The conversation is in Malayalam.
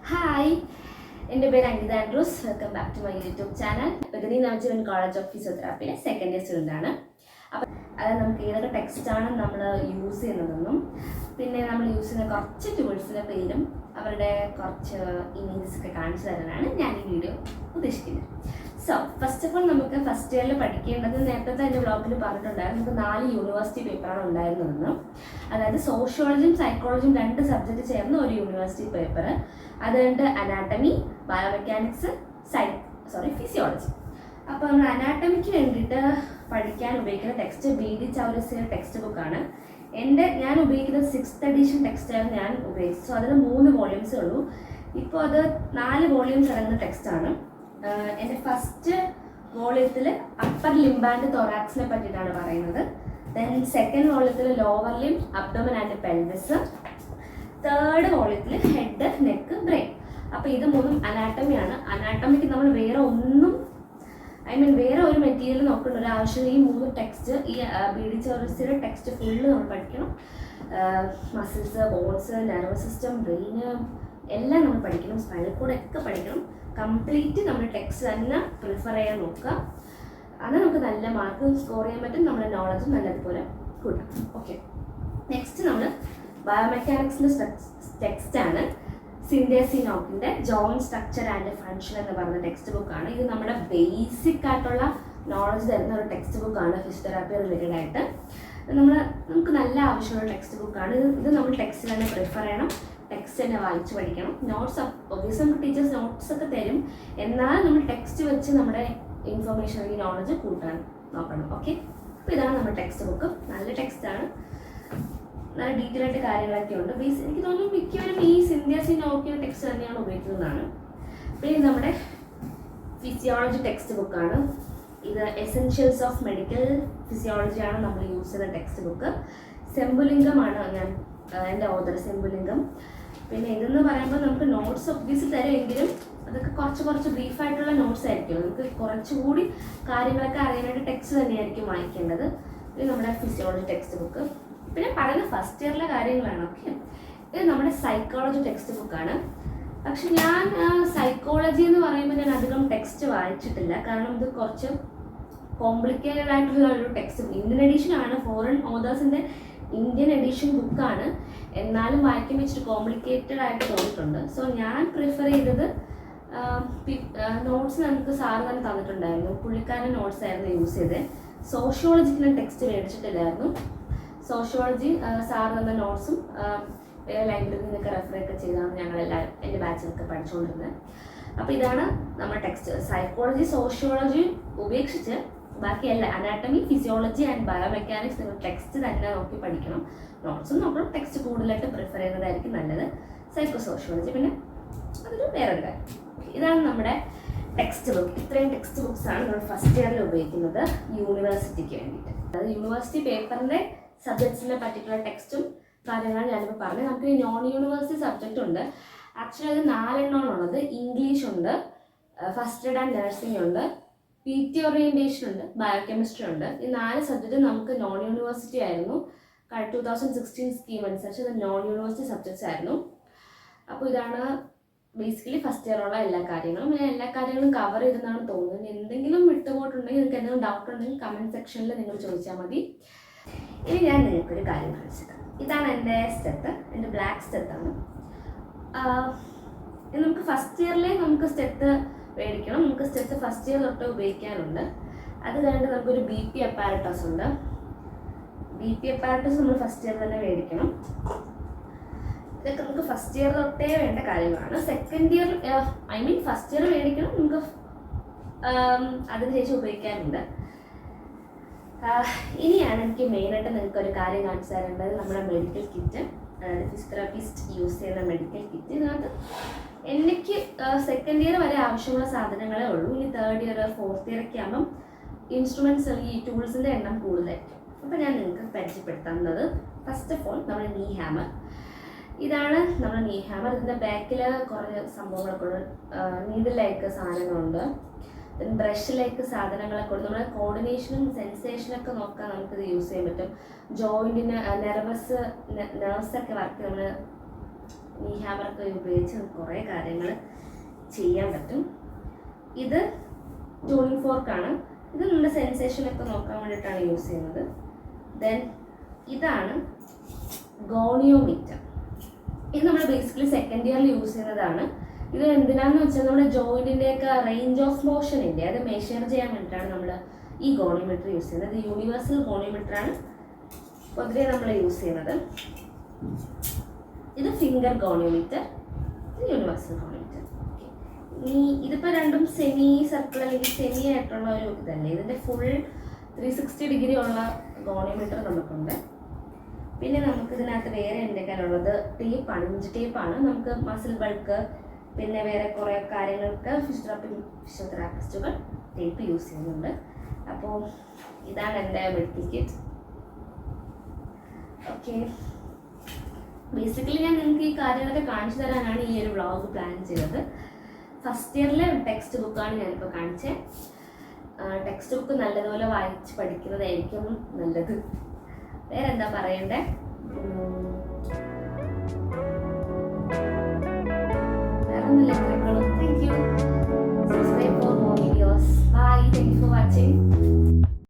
ഹായ്, എൻ്റെ പേര് Ankita Andrews. Welcome back to my YouTube channel. Pragathi Navajeevan college of ഫിസിയോതെറാപ്പിയിലെ സെക്കൻഡ് ഇയർ സ്റ്റുഡൻ്റ് ആണ്. അപ്പം അത് നമുക്ക് ഏതൊക്കെ ടെക്സ്റ്റാണ് നമ്മൾ യൂസ് ചെയ്യുന്നതെന്നും പിന്നെ നമ്മൾ യൂസ് ചെയ്യുന്ന കുറച്ച് ടൂൾസിൻ്റെ പേരും അവരുടെ കുറച്ച് ഇമേജസ് ഒക്കെ കാണിച്ചു തരാനാണ് ഞാൻ ഈ വീഡിയോ ഉദ്ദേശിക്കുന്നത്. സോ ഫസ്റ്റ് ഓഫ് ഓൾ നമുക്ക് ഫസ്റ്റ് ഇയറിൽ പഠിക്കേണ്ടത് നേരത്തെ എൻ്റെ ബ്ലോഗിൽ പറഞ്ഞിട്ടുണ്ടായിരുന്നു. നമുക്ക് 4 യൂണിവേഴ്സിറ്റി പേപ്പറാണ് ഉണ്ടായിരുന്നതെന്ന്. അതായത് സോഷ്യോളജിയും സൈക്കോളജിയും 2 സബ്ജക്റ്റ് ചേർന്ന് ഒരു യൂണിവേഴ്സിറ്റി പേപ്പർ. അതുകൊണ്ട് അനാട്ടമി, ബയോമെക്കാനിക്സ്, ഫിസിയോളജി. അപ്പോൾ നമ്മൾ അനാട്ടമിക്ക് വേണ്ടിയിട്ട് പഠിക്കാൻ ഉപയോഗിക്കുന്ന ടെക്സ്റ്റ് BD ചൗരസിയുടെ ടെക്സ്റ്റ് ബുക്കാണ്. ഞാൻ ഉപയോഗിക്കുന്നത് 6th എഡിഷൻ ടെക്സ്റ്റാണ് ഞാൻ ഉപയോഗിച്ചത്. സോ അതിൽ 3 വോള്യൂംസേ ഉള്ളൂ. ഇപ്പോൾ അത് 4 വോള്യൂംസ് അടങ്ങുന്ന ടെക്സ്റ്റാണ്. എൻ്റെ ഫസ്റ്റ് വോള്യത്തിൽ അപ്പർ ലിംബ് ആൻഡ് തൊറാക്സിനെ പറ്റിയിട്ടാണ് പറയുന്നത്. ദെൻ സെക്കൻഡ് വോള്യത്തിൽ lower limb, abdomen and pelvis. Third വോള്യത്തിൽ ഹെഡ്, നെക്ക്, ബ്രെയിൻ. അപ്പോൾ ഇത് 3 അനാട്ടമിയാണ്. അനാട്ടമിക്ക് നമ്മൾ വേറെ ഒരു മെറ്റീരിയൽ നോക്കേണ്ട ഒരു ആവശ്യമില്ല. ഈ 3 ടെക്സ്റ്റ്, ഈ BD ചൗരസിയുടെ ടെക്സ്റ്റ് ഫുള്ള് നമ്മൾ പഠിക്കണം. മസിൽസ്, ബോൺസ്, നെർവസ് സിസ്റ്റം, ബ്രെയിന് എല്ലാം നമ്മൾ പഠിക്കണം. സ്പൈനൽ കോഡ് ഒക്കെ പഠിക്കണം. കംപ്ലീറ്റ് നമ്മൾ ടെക്സ്റ്റ് തന്നെ പ്രിഫർ ചെയ്യാൻ നോക്കുക. അത് നമുക്ക് നല്ല മാർക്ക് സ്കോർ ചെയ്യാൻ പറ്റും. നമ്മുടെ നോളജ് നല്ലതുപോലെ കൂട്ടാം. ഓക്കെ, നെക്സ്റ്റ് നമ്മൾ ബയോമെക്കാനിക്സിൻ്റെ ടെക്സ്റ്റാണ്. സിൻഡ്യ സി നോക്കിൻ്റെ ജോയിൻറ്റ് സ്ട്രക്ചർ ആൻഡ് ഫങ്ഷൻ എന്ന് പറയുന്ന ടെക്സ്റ്റ് ബുക്കാണ്. ഇത് നമ്മുടെ ബേസിക് ആയിട്ടുള്ള നോളജ് തരുന്ന ഒരു ടെക്സ്റ്റ് ബുക്കാണ് ഫിസിയോതെറാപ്പി റിലേറ്റഡ് ആയിട്ട്. നമുക്ക് നല്ല ആവശ്യമുള്ള ടെക്സ്റ്റ് ബുക്കാണ്. ഇത് നമ്മൾ ടെക്സ്റ്റ് തന്നെ പ്രിഫർ ചെയ്യണം. ടെക്സ്റ്റ് തന്നെ വായിച്ച് പഠിക്കണം. നോട്ട്സ് ഒബ്വിയസ്ലി നമുക്ക് ടീച്ചേഴ്സ് നോട്ട്സ് ഒക്കെ തരും. എന്നാൽ നമ്മൾ ടെക്സ്റ്റ് വെച്ച് നമ്മുടെ ഇൻഫർമേഷൻ അല്ലെങ്കിൽ നോളജ് കൂട്ടാൻ നോക്കണം. ഓക്കെ, അപ്പോൾ ഇതാണ് നമ്മുടെ ടെക്സ്റ്റ് ബുക്ക്. നല്ല ടെക്സ്റ്റാണ്. നല്ല ഡീറ്റെയിൽ ആയിട്ട് കാര്യങ്ങളൊക്കെ ഉണ്ട്. എനിക്ക് തോന്നുന്നു മിക്കവരും ഈ സിൻഡ്യ സി നോക്കിയുടെ ടെക്സ്റ്റ് തന്നെയാണ് ഉപയോഗിക്കുന്നതാണ്. പിന്നെ നമ്മുടെ ഫിസിയോളജി ടെക്സ്റ്റ് ബുക്കാണ്. ഇത് എസെൻഷ്യൽസ് ഓഫ് മെഡിക്കൽ ഫിസിയോളജിയാണ് നമ്മൾ യൂസ് ചെയ്യുന്ന ടെക്സ്റ്റ് ബുക്ക്. സെമ്പുലിംഗമാണ് എൻ്റെ ഓതർ, സെമ്പുലിംഗം. പിന്നെ ഇതെന്ന് പറയുമ്പോൾ നമുക്ക് നോട്ട്സ് ഒബ്വിയസ്ലി തരുമെങ്കിലും അതൊക്കെ കുറച്ച് ബ്രീഫായിട്ടുള്ള നോട്ട്സ് ആയിരിക്കും. നമുക്ക് കുറച്ചുകൂടി കാര്യങ്ങളൊക്കെ അറിയാനായിട്ട് ടെക്സ്റ്റ് തന്നെയായിരിക്കും വായിക്കേണ്ടത്. ഇത് നമ്മുടെ ഫിസിയോളജി ടെക്സ്റ്റ് ബുക്ക്. പിന്നെ പറയുന്ന ഫസ്റ്റ് ഇയറിലെ കാര്യങ്ങളാണ്. ഓക്കെ, ഇത് നമ്മുടെ സൈക്കോളജി ടെക്സ്റ്റ് ബുക്കാണ്. പക്ഷെ ഞാൻ സൈക്കോളജി എന്ന് പറയുമ്പോൾ ഞാൻ അധികം ടെക്സ്റ്റ് വായിച്ചിട്ടില്ല. കാരണം ഇത് കുറച്ച് കോംപ്ലിക്കേറ്റഡ് ആയിട്ടുള്ള ഒരു ടെക്സ്റ്റ്. ഇന്ത്യൻ എഡിഷൻ ആണ്, ഫോറിൻ ഓതേഴ്സിൻ്റെ ഇന്ത്യൻ എഡിഷൻ ബുക്കാണ്. എന്നാലും വായിക്കാൻ വെച്ചിട്ട് കോംപ്ലിക്കേറ്റഡ് ആയിട്ട് തോന്നിയിട്ടുണ്ട്. സോ ഞാൻ പ്രിഫർ ചെയ്തത് നോട്ട്സ് നമുക്ക് സാറ് തന്നെ തന്നിട്ടുണ്ടായിരുന്നു. പുള്ളിക്കാരൻ നോട്ട്സ് ആയിരുന്നു യൂസ് ചെയ്തത്. സോഷ്യോളജിക്ക് ഞാൻ ടെക്സ്റ്റ് മേടിച്ചിട്ടില്ലായിരുന്നു. സോഷ്യോളജി സാറ് തന്ന നോട്ട്സും ലൈബ്രറിയിൽ നിന്നൊക്കെ റെഫറൊക്കെ ചെയ്താണ് ഞങ്ങളെല്ലാവരും എൻ്റെ ബാച്ചിലൊക്കെ പഠിച്ചുകൊണ്ടിരുന്നത്. അപ്പോൾ ഇതാണ് നമ്മുടെ ടെക്സ്റ്റ്. സൈക്കോളജി, സോഷ്യോളജി ഉപേക്ഷിച്ച് ബാക്കിയല്ല അനാട്ടമി, ഫിസിയോളജി ആൻഡ് ബയോമെക്കാനിക്സ് നിങ്ങൾ ടെക്സ്റ്റ് തന്നെ നോക്കി പഠിക്കണം. നോട്ട്സും നോക്കണം. ടെക്സ്റ്റ് കൂടുതലായിട്ട് പ്രിഫർ ചെയ്യുന്നതായിരിക്കും നല്ലത്. സൈക്കോ സോഷ്യോളജി പിന്നെ അതൊരു വേറൊരു കാര്യം. ഇതാണ് നമ്മുടെ ടെക്സ്റ്റ് ബുക്ക്. ഇത്രയും ടെക്സ്റ്റ് ബുക്സാണ് നമ്മൾ ഫസ്റ്റ് ഇയറിൽ ഉപയോഗിക്കുന്നത് യൂണിവേഴ്സിറ്റിക്ക് വേണ്ടിയിട്ട്. അതായത് യൂണിവേഴ്സിറ്റി പേപ്പറിൻ്റെ സബ്ജക്ട്സിൻ്റെ പർട്ടിക്കുലർ ടെക്സ്റ്റും കാര്യങ്ങളാണ് ഞാനിപ്പോൾ പറഞ്ഞത്. നമുക്ക് നോൺ യൂണിവേഴ്സിറ്റി സബ്ജക്റ്റ് ഉണ്ട്. ആക്ച്വലി അത് 4 എണ്ണമാണുള്ളത്. ഇംഗ്ലീഷ് ഉണ്ട്, ഫസ്റ്റ് എയ്ഡ് ആൻഡ് നഴ്സിംഗ് ഉണ്ട്, PT ഓറിയൻറ്റേഷൻ ഉണ്ട്, ബയോകെമിസ്ട്രി ഉണ്ട്. ഈ 4 സബ്ജക്റ്റ് നമുക്ക് നോൺ യൂണിവേഴ്സിറ്റി ആയിരുന്നു. 2016 സ്കീം അനുസരിച്ച് ഇത് നോൺ യൂണിവേഴ്സിറ്റി സബ്ജക്ട്സ് ആയിരുന്നു. അപ്പോൾ ഇതാണ് ബേസിക്കലി ഫസ്റ്റ് ഇയറുള്ള എല്ലാ കാര്യങ്ങളും. ഞാൻ എല്ലാ കാര്യങ്ങളും കവർ ചെയ്തെന്നാണ് തോന്നുന്നത്. എന്തെങ്കിലും വിട്ടുപോയിട്ടുണ്ടെങ്കിൽ നിങ്ങൾക്ക് എന്തെങ്കിലും ഡൗട്ട് ഉണ്ടെങ്കിൽ കമൻറ്റ് സെക്ഷനിൽ നിങ്ങൾ ചോദിച്ചാൽ മതി. ഇനി ഞാൻ നിങ്ങൾക്കൊരു കാര്യം കാണിച്ചത്. ഇതാണ് എൻ്റെ സ്റ്റെത്ത്, എൻ്റെ ബ്ലാക്ക് സ്റ്റെത്താണ്. നമുക്ക് ഫസ്റ്റ് ഇയറിലെ നമുക്ക് സ്റ്റെത്ത് മേടിക്കണം. നമുക്ക് സ്റ്റെത്ത് ഫസ്റ്റ് ഇയർ തൊട്ട് ഉപയോഗിക്കാനുണ്ട്. അത് കഴിഞ്ഞിട്ട് നമുക്കൊരു BP അപ്പാരറ്റസ് ഉണ്ട്. BP അപ്പാരറ്റസ് നമ്മൾ ഫസ്റ്റ് ഇയർ തന്നെ മേടിക്കണം. ഇതൊക്കെ നമുക്ക് ഫസ്റ്റ് ഇയർ തൊട്ടേ വേണ്ട കാര്യങ്ങളാണ്. സെക്കൻഡ് ഇയർ ഫസ്റ്റ് ഇയർ മേടിക്കണം. നമുക്ക് അതിനുശേഷം ഉപയോഗിക്കാനുണ്ട്. ഇനിയാണ് എനിക്ക് മെയിനായിട്ട് നിങ്ങൾക്ക് ഒരു കാര്യം കാണിച്ചു തരേണ്ടത്. നമ്മുടെ മെഡിക്കൽ കിറ്റ്, അതായത് ഫിസിയോതെറാപ്പിസ്റ്റ് യൂസ് ചെയ്യുന്ന മെഡിക്കൽ കിറ്റ്. ഇതിനകത്ത് എനിക്ക് സെക്കൻഡ് ഇയർ വരെ ആവശ്യമുള്ള സാധനങ്ങളേ ഉള്ളൂ. ഇനി തേർഡ് ഇയർ, ഫോർത്ത് ഇയർ ഒക്കെ ആകുമ്പം ഇൻസ്ട്രുമെൻറ്റ്സ് അല്ലെങ്കിൽ ഈ ടൂൾസിൻ്റെ എണ്ണം കൂടുതലായിരിക്കും. അപ്പോൾ ഞാൻ നിങ്ങൾക്ക് പരിചയപ്പെടുത്തുന്നത് ഫസ്റ്റ് ഓഫ് ഓൾ നമ്മുടെ നീ ഹാമർ. ഇതാണ് നമ്മുടെ നീ ഹാമർ. ഇതിൻ്റെ ബാക്കിൽ കുറേ സംഭവങ്ങളൊക്കെ ഉണ്ട്. നീഡിലേക്ക് സാധനങ്ങളുണ്ട്, ബ്രഷിലേക്ക് സാധനങ്ങളൊക്കെ ഉണ്ട്. നമ്മുടെ കോർഡിനേഷനും സെൻസേഷനൊക്കെ നോക്കാൻ നമുക്കിത് യൂസ് ചെയ്യാൻ പറ്റും. ജോയിൻറ്റിന് നെർവ്സൊക്കെ വർക്ക് നമ്മൾ ഈ ഹാമറൊക്കെ ഉപയോഗിച്ച് കുറേ കാര്യങ്ങൾ ചെയ്യാൻ പറ്റും. ഇത് ട്യൂണിംഗ് ഫോർക്കാണ്. ഇത് നമ്മുടെ സെൻസേഷനൊക്കെ നോക്കാൻ വേണ്ടിയിട്ടാണ് യൂസ് ചെയ്യുന്നത്. ദെൻ ഇതാണ് ഗോണിയോമീറ്റർ. ഇത് നമ്മൾ ബേസിക്കലി സെക്കൻഡ് ഇയറിൽ യൂസ് ചെയ്യുന്നതാണ്. ഇത് എന്തിനാന്ന് വെച്ചാൽ നമ്മുടെ ജോയിൻറ്റിൻ്റെയൊക്കെ റേഞ്ച് ഓഫ് മോഷൻ ഇല്ലേ, അത് മെഷർ ചെയ്യാൻ വേണ്ടിയിട്ടാണ് നമ്മൾ ഈ ഗോണിയോമീറ്റർ യൂസ് ചെയ്യുന്നത്. ഇത് യൂണിവേഴ്സൽ ഗോണിയോമീറ്ററാണ് പൊതുവെ നമ്മൾ യൂസ് ചെയ്യുന്നത്. ഇത് ഫിംഗർ ഗോണിയോമീറ്റർ, ഇത് യൂണിവേഴ്സൽ ഗോണിയോമീറ്റർ. ഇതിപ്പോൾ രണ്ടും സെമി സർക്കിൾ അല്ലെങ്കിൽ സെമി ആയിട്ടുള്ള ഒരു ഇതല്ലേ. ഇതിൻ്റെ ഫുൾ 360 ഡിഗ്രി ഉള്ള ഗോണിയോമീറ്റർ നമുക്കുണ്ട്. പിന്നെ നമുക്ക് ഇതിനകത്ത് വേറെ എന്തൊക്കെയാണുള്ളത്, ടേപ്പാണ്, ഇഞ്ച് ടേപ്പാണ്. നമുക്ക് മസിൽ ബൾക്ക് പിന്നെ വേറെ കുറേ കാര്യങ്ങൾക്ക് ഫിസിയോതെറാപ്പിസ്റ്റുകൾ ടേപ്പ് യൂസ് ചെയ്യുന്നുണ്ട്. അപ്പോൾ ഇതാണ് എൻ്റെ മെഡിക്കൽ കിറ്റ്. ഓക്കെ, ബേസിക്കലി ഞാൻ നിങ്ങൾക്ക് ഈ കാര്യങ്ങളൊക്കെ കാണിച്ചു തരാനാണ് ഈ ഒരു വ്ളോഗ് പ്ലാൻ ചെയ്തത്. ഫസ്റ്റ് ഇയറിലെ ടെക്സ്റ്റ് ബുക്കാണ് ഞാനിപ്പോൾ കാണിച്ചത്. ടെക്സ്റ്റ് ബുക്ക് നല്ലതുപോലെ വായിച്ച് പഠിക്കുന്നതായിരിക്കും നല്ലത്. വേറെ എന്താ പറയണ്ടേ, വേറെ ഒന്നുമില്ല.